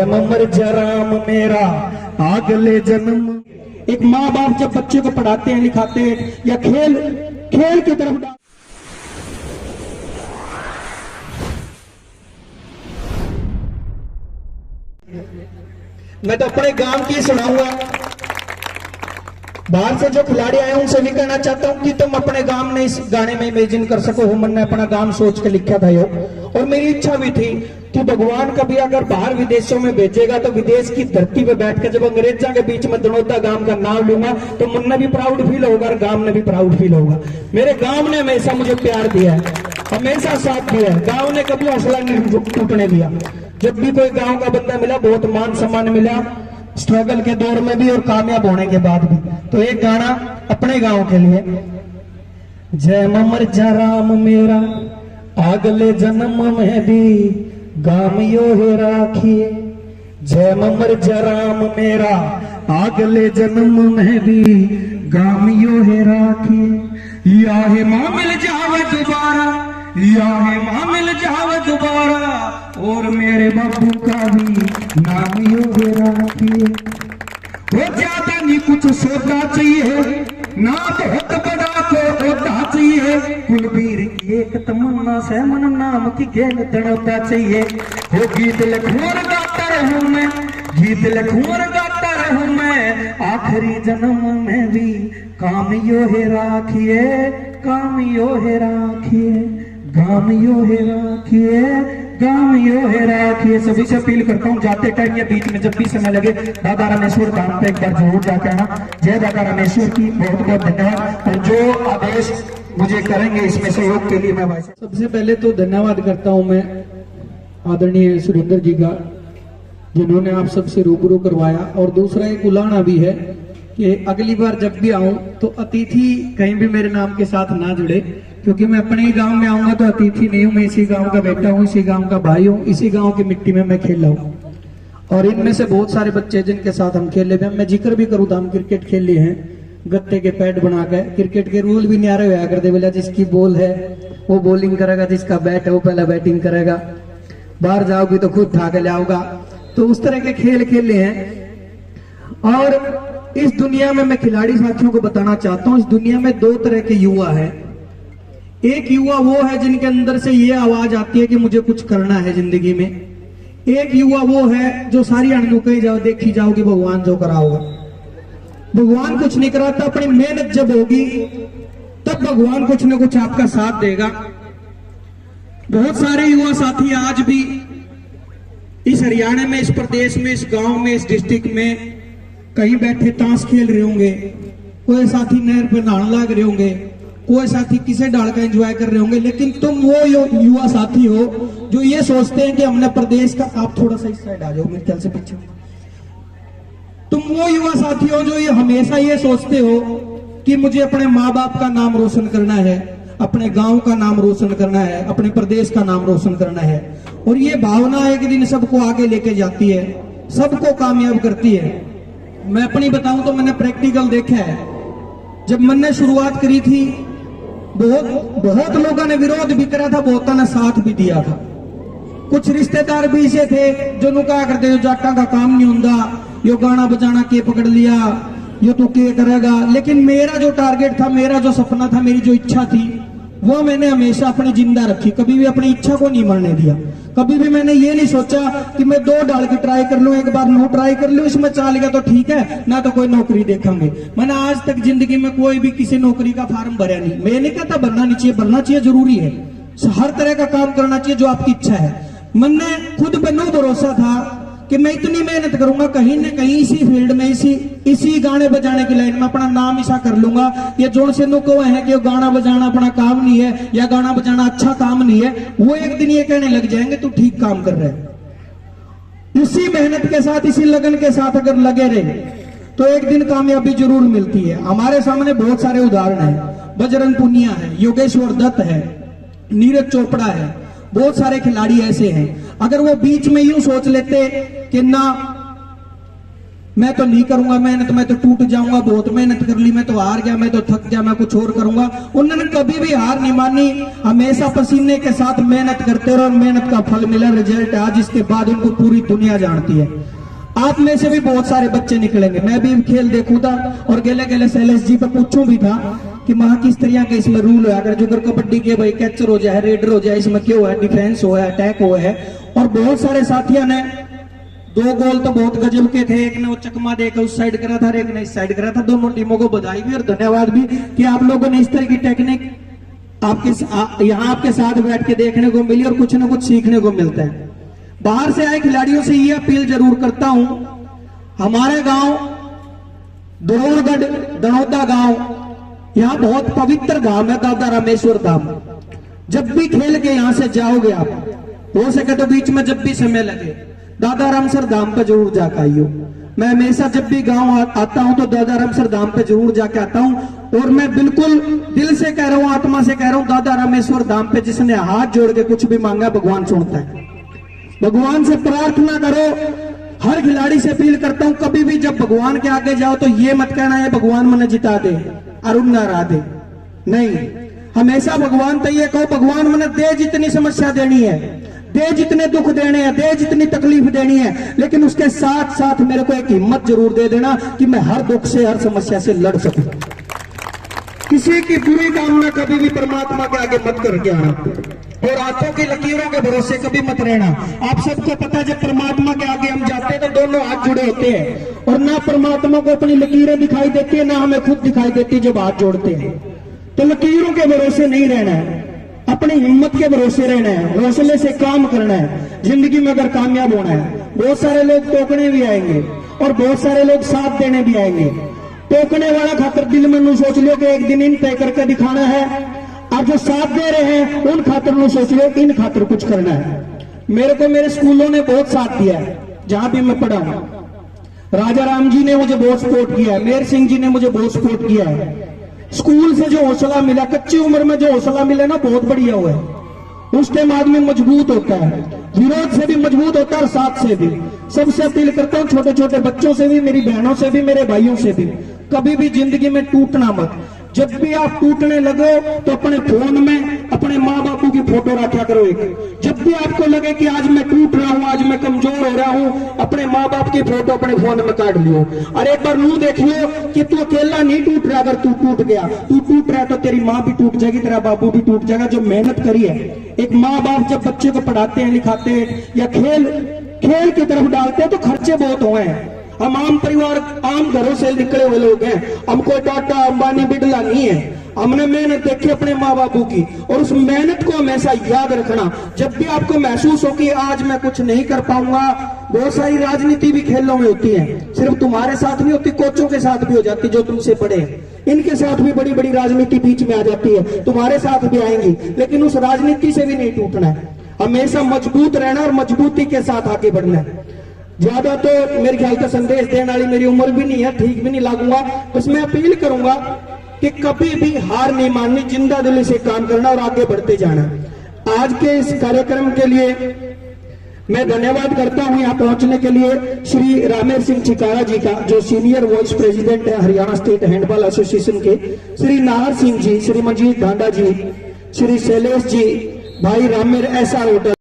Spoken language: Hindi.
जय ममर जराम मेरा अगले जन्म। एक माँ बाप जब बच्चे को पढ़ाते हैं लिखाते हैं या खेल की तरफ मैं तो अपने गांव की सुनाऊंगा। बाहर से जो खिलाड़ी आए उनसे भी कहना चाहता हूं कि तुम अपने गांव में इस गाने में इमेजिन कर सको। मैंने अपना गांव सोच के लिखा था यो, और मेरी इच्छा भी थी कि भगवान कभी अगर बाहर विदेशों में भेजेगा तो विदेश की धरती पे बैठकर जब अंग्रेजों के बीच में दनौदा गांव का नाम लूंगा तो मुन्ना भी प्राउड फील होगा और गांव ने भी प्राउड फील होगा। मेरे गांव ने हमेशा मुझे प्यार दिया है, हमेशा साथ दिया है। गांव ने कभी हौसला नहीं टूटने दिया। जब भी कोई गांव का बंदा मिला बहुत मान सम्मान मिला, स्ट्रगल के दौर में भी और कामयाब होने के बाद भी। तो एक गाना अपने गांव के लिए। जय ममर जराम मेरा अगले जन्म में भी गाम यो है राखिए। जय ममर जराम मेरा अगले जन्म में भी गाम यो है राखिए। या है मां मिल जावे दोबारा, या है मां मिल जावे दोबारा, और मेरे बाबू का भी नाम यो है राखिए। वो ज्यादा नहीं कुछ सोचना चाहिए, ना तो हक बड़ा को होता चाहिए। कुलबीर की एक तमन्ना से मन नाम की गेल तड़ोता चाहिए। वो गीत लखोर गाता रहूं मैं, गीत लखोर गाता रहूं मैं, आखिरी जन्म में भी काम यो है राखिए, काम यो है राखिए, गाम यो है राखिए, गाम यो है राखिए। सभी से अपील करता हूँ जाते टाइम या बीच में जब भी समय लगे दादा रामेश्वर धाम पे एक बार जरूर जाके आना। जय दादा रामेश्वर की बहुत बहुत धन्यवाद। और जो आदेश मुझे करेंगे इसमें सहयोग के लिए मैं भाई सबसे पहले तो धन्यवाद करता हूँ मैं आदरणीय सुरेंद्र जी का, जिन्होंने आप सबसे रूबरू करवाया। और दूसरा एक उलाना भी है कि अगली बार जब भी आऊं तो अतिथि कहीं भी मेरे नाम के साथ ना जुड़े, क्योंकि मैं अपने ही गांव में आऊंगा तो अतिथि नहीं हूं। मैं इसी गांव का बेटा हूं, इसी गांव का भाई हूं, इसी गांव की मिट्टी में मैं खेला हूं। और इनमें से बहुत सारे बच्चे जिनके साथ हम खेले हुए, मैं जिक्र भी करूं तो हम क्रिकेट खेले हैं गत्ते के पैड बनाकर। क्रिकेट के रूल भी न्यारे हुआ करते, बोला जिसकी बॉल है वो बॉलिंग करेगा, जिसका बैट है वो पहला बैटिंग करेगा, बाहर जाओगी तो खुद ठा के लाओगा। तो उस तरह के खेल खेले हैं। और इस दुनिया में मैं खिलाड़ी साथियों को बताना चाहता हूं, इस दुनिया में दो तरह के युवा है। एक युवा वो है जिनके अंदर से ये आवाज आती है कि मुझे कुछ करना है जिंदगी में। एक युवा वो है जो सारी अणमुकई जाओ देखी जाओगी भगवान जो करा होगा। भगवान कुछ नहीं कराता, अपनी मेहनत जब होगी तब भगवान कुछ न कुछ आपका साथ देगा। बहुत सारे युवा साथी आज भी इस हरियाणा में, इस प्रदेश में, इस गांव में, इस डिस्ट्रिक्ट में कहीं बैठे ताश खेल रहे होंगे, कोई साथी नहर पे नहाने लग रहे होंगे, कोई साथी किसे डाल का एंजॉय कर रहे होंगे। लेकिन तुम वो युवा साथी हो जो ये सोचते हैं कि हमने प्रदेश का, आप थोड़ा सा इस साइड आ जाओ मेरे ख्याल से पीछे। तुम वो युवा साथी हो जो ये हमेशा ये सोचते हो कि मुझे अपने माँ बाप का नाम रोशन करना है, अपने गांव का नाम रोशन करना है, अपने प्रदेश का नाम रोशन करना है। और ये भावना एक दिन सबको आगे लेके जाती है, सबको कामयाब करती है। मैं अपनी बताऊं तो मैंने प्रैक्टिकल देखा है। जब मैंने शुरुआत करी थी बहुत लोगों ने विरोध भी करा था, बहुतों ने साथ भी दिया था। कुछ रिश्तेदार भी ऐसे थे जो नु कहा करते जो जाटा का काम नहीं होता, यो गाना बजाना के पकड़ लिया, यो तू के करेगा। लेकिन मेरा जो टारगेट था, मेरा जो सपना था, मेरी जो इच्छा थी, वो मैंने हमेशा अपनी जिंदा रखी। कभी भी अपनी इच्छा को नहीं मरने दिया। कभी भी मैंने ये नहीं सोचा कि मैं 2 डाल के ट्राई कर लूं, एक बार नो ट्राई कर लूं, इसमें चल गया तो ठीक है, ना तो कोई नौकरी देखेंगे। मैंने आज तक जिंदगी में कोई भी किसी नौकरी का फार्म भरा नहीं। मैं नहीं कहता भरना नहीं चाहिए, भरना चाहिए, जरूरी है। हर तरह का काम करना चाहिए जो आपकी इच्छा है। मैंने खुद पर नो भरोसा था कि मैं इतनी मेहनत करूंगा, कहीं न कहीं इसी फील्ड में, इसी गाने बजाने की लाइन में अपना नाम ऐसा कर लूंगा। ये जोड़ से नो को है कि गाना बजाना अपना काम नहीं है या गाना बजाना अच्छा काम नहीं है, वो एक दिन ये कहने लग जाएंगे तू ठीक काम कर रहे है। इसी मेहनत के साथ, इसी लगन के साथ अगर लगे रहे तो एक दिन कामयाबी जरूर मिलती है। हमारे सामने बहुत सारे उदाहरण है। बजरंग पुनिया है, योगेश्वर दत्त है, नीरज चोपड़ा है, बहुत सारे खिलाड़ी ऐसे हैं। अगर वो बीच में यूं सोच लेते कि ना मैं तो नहीं करूंगा मेहनत, मैं तो टूट जाऊंगा, बहुत मेहनत कर ली, मैं तो हार गया, मैं तो थक गया, मैं कुछ और करूंगा। उन्होंने कभी भी हार नहीं मानी, हमेशा पसीने के साथ मेहनत करते रहे और मेहनत का फल मिला, रिजल्ट आज इसके बाद उनको पूरी दुनिया जानती है। आप में से भी बहुत सारे बच्चे निकलेंगे, मैं भी खेल देखूं था और गेले गेले शैलेश जी पे पूछूं भी था कि मां किस तरह के इसमें रूल है, अगर जो कबड्डी के भाई कैचर हो जाए, रेडर हो जाए, इसमें क्यों है, डिफेंस हो है, अटैक हो है। और बहुत सारे साथियों ने 2 गोल तो बहुत गजब के थे, एक ने वो चकमा देकर उस साइड करा था, एक ने इस साइड करा था। दोनों टीमों को बधाई भी और धन्यवाद भी कि आप लोगों ने इस तरह की टेक्निक यहाँ आपके साथ बैठ के देखने को मिली और कुछ ना कुछ सीखने को मिलता है। बाहर से आए खिलाड़ियों से ये अपील जरूर करता हूं, हमारे गांव दुरोड़गढ़ दनौदा गांव, यहाँ बहुत पवित्र धाम है दादा रामेश्वर धाम। जब भी खेल के यहां से जाओगे आप, हो सके तो बीच में जब भी समय लगे दादा रामसर धाम पे जरूर जाकर आइयो। मैं हमेशा जब भी गांव आता हूं तो दादा रामसर धाम पे जरूर जाके आता हूं और मैं बिल्कुल दिल से कह रहा हूं, आत्मा से कह रहा हूं, दादा रामेश्वर धाम पे जिसने हाथ जोड़ के कुछ भी मांगा भगवान सुनता है। भगवान से प्रार्थना करो। हर खिलाड़ी से अपील करता हूं, कभी भी जब भगवान के आगे जाओ तो ये मत कहना है भगवान मने जिता दे, अरुण ना हरा दे, नहीं। हमेशा भगवान तो ये कहो भगवान मने दे जितनी समस्या देनी है, दे जितने दुख देने हैं, दे जितनी तकलीफ देनी है, लेकिन उसके साथ साथ मेरे को एक हिम्मत जरूर दे देना कि मैं हर दुख से, हर समस्या से लड़ सकूं। किसी की बुरी कामना कभी भी परमात्मा के आगे मत करके आना और हाथों की लकीरों के भरोसे कभी मत रहना। आप सबको पता है जब परमात्मा के आगे हम जाते हैं तो दोनों हाथ जुड़े होते हैं और ना परमात्मा को अपनी लकीरें दिखाई देती है, ना हमें खुद दिखाई देती जब हाथ जोड़ते हैं। तो लकीरों के भरोसे नहीं रहना है, अपनी हिम्मत के भरोसे रहना है, हौसले से काम करना है। जिंदगी में अगर कामयाब होना है, बहुत सारे लोग टोकने भी आएंगे और बहुत सारे लोग साथ देने भी आएंगे। टोकने वाला खातर दिल में नू सोच लियो कि एक दिन इन तय करके दिखाना है, और जो साथ दे रहे हैं उन खातर नू सोच लियो इन खातर कुछ करना है। मेरे को मेरे स्कूलों ने बहुत साथ दिया है, जहां भी मैं पढ़ा हूं। राजा राम जी ने मुझे बहुत सपोर्ट किया है, मेहर सिंह जी ने मुझे बहुत सपोर्ट किया है। स्कूल से जो हौसला मिला, कच्ची उम्र में जो हौसला मिला ना, बहुत बढ़िया हुआ है। उस टाइम आदमी मजबूत होता है, विरोध से भी मजबूत होता है और साथ से भी। सबसे अपील करता हूँ, छोटे छोटे बच्चों से भी, मेरी बहनों से भी, मेरे भाइयों से भी, कभी भी जिंदगी में टूटना मत। जब भी आप टूटने लगो तो अपने फोन में अपने माँ बापू की फोटो रखा करो एक। जब भी आपको लगे कि आज मैं टूट रहा हूँ, आज मैं कमजोर हो रहा हूँ, अपने माँ बाप की फोटो अपने फोन में काट लियो और एक बार नू देखियो कि तू अकेला नहीं टूट रहा। अगर तू टूट गया, तू टूट रहा है तो तेरी माँ भी टूट जाएगी, तेरा बापू भी टूट जाएगा जो मेहनत करी है। एक माँ बाप जब बच्चे को पढ़ाते हैं, लिखाते हैं या खेल की तरफ डालते हैं तो खर्चे बहुत हुए हैं। हम आम परिवार, आम घरों से निकले हुए लोग हैं, हमको टाटा अंबानी बिड़ला नहीं है। हमने मेहनत देखी अपने माँ बापू की और उस मेहनत को हमेशा याद रखना। जब भी आपको महसूस हो कि आज मैं कुछ नहीं कर पाऊंगा, बहुत सारी राजनीति भी खेलों में होती है, सिर्फ तुम्हारे साथ नहीं होती, कोचों के साथ भी हो जाती जो तुमसे बड़े हैं, इनके साथ भी बड़ी बड़ी राजनीति बीच में आ जाती है, तुम्हारे साथ भी आएंगी। लेकिन उस राजनीति से भी नहीं टूटना है, हमेशा मजबूत रहना और मजबूती के साथ आगे बढ़ना है। ज्यादा तो मेरे ख्याल का संदेश देने वाली मेरी उम्र भी नहीं है, ठीक भी नहीं लागूंगा। बस मैं अपील करूंगा कि कभी भी हार नहीं माननी, जिंदा दिली से काम करना और आगे बढ़ते जाना। आज के इस कार्यक्रम के लिए मैं धन्यवाद करता हूं यहाँ पहुंचने के लिए श्री रामेर सिंह चिकारा जी का, जो सीनियर वाइस प्रेसिडेंट है हरियाणा स्टेट हैंडबॉल एसोसिएशन के, श्री नाहर सिंह जी, श्री मंजीत ढांडा जी, श्री शैलेश जी, भाई रामेर SR होटल।